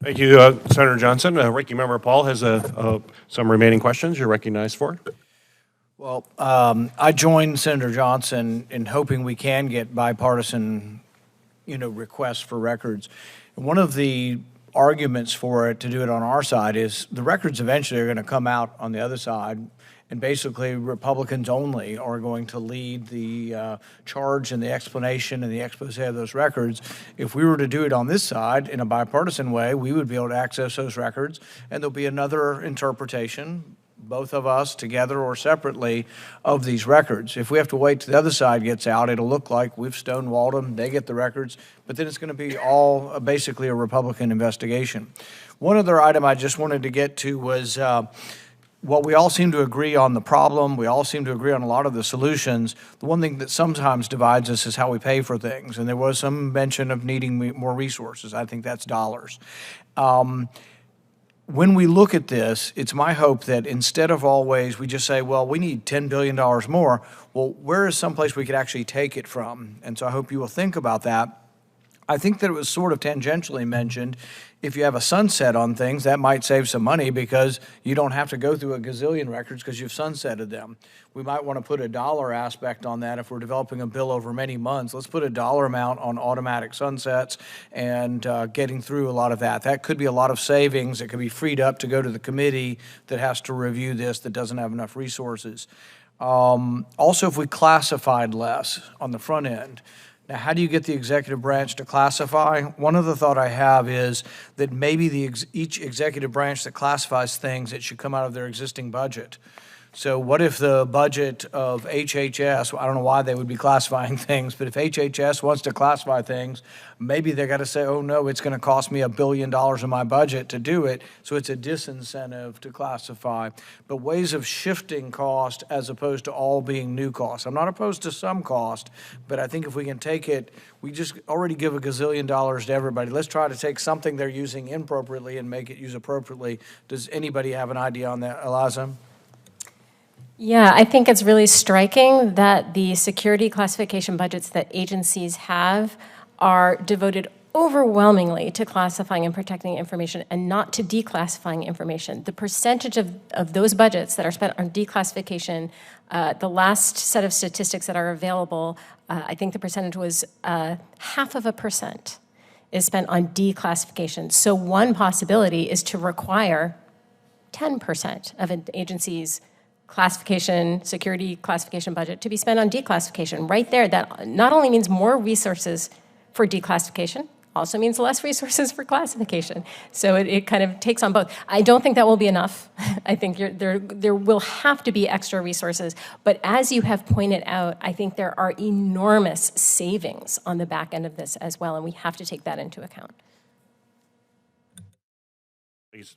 Thank you, Senator Johnson. Ranking Member Paul has some remaining questions. You're recognized for. Well, I joined Senator Johnson in hoping we can get bipartisan, requests for records. And one of the arguments for it to do it on our side is the records eventually are going to come out on the other side, and basically Republicans only are going to lead the charge and the explanation and the expose of those records. If we were to do it on this side in a bipartisan way, we would be able to access those records, and there'll be another interpretation, both of us together or separately, of these records. If we have to wait till the other side gets out, it'll look like we've stonewalled them, they get the records, but then it's going to be all basically a Republican investigation. One other item I just wanted to get to was while we all seem to agree on the problem, we all seem to agree on a lot of the solutions, the one thing that sometimes divides us is how we pay for things. And there was some mention of needing more resources. I think that's dollars. When we look at this, it's my hope that instead of always we just say, well, we need $10 billion more, well, where is someplace we could actually take it from? And so I hope you will think about that. I think that it was sort of tangentially mentioned, if you have a sunset on things, that might save some money because you don't have to go through a gazillion records because you've sunsetted them. We might want to put a dollar aspect on that if we're developing a bill over many months. Let's put a dollar amount on automatic sunsets and getting through a lot of that. That could be a lot of savings that could be freed up to go to the committee that has to review this that doesn't have enough resources. Also, if we classified less on the front end, now, how do you get the executive branch to classify? One other thought I have is that maybe each executive branch that classifies things, it should come out of their existing budget. So what if the budget of HHS, I don't know why they would be classifying things, but if HHS wants to classify things, maybe they got to say, oh no, it's going to cost me $1 billion in my budget to do it, so it's a disincentive to classify. But ways of shifting cost as opposed to all being new costs. I'm not opposed to some cost, but I think if we can take it, we just already give $1 gazillion to everybody. Let's try to take something they're using inappropriately and make it use appropriately. Does anybody have an idea on that, Eliza? Yeah, I think it's really striking that the security classification budgets that agencies have are devoted overwhelmingly to classifying and protecting information and not to declassifying information. The percentage of those budgets that are spent on declassification, the last set of statistics that are available, I think the percentage was 0.5% is spent on declassification. So one possibility is to require 10% of an agency's security classification budget to be spent on declassification. Right there, that not only means more resources for declassification, also means less resources for classification. So it kind of takes on both. I don't think that will be enough. I think there will have to be extra resources. But as you have pointed out, I think there are enormous savings on the back end of this as well, and we have to take that into account. Please.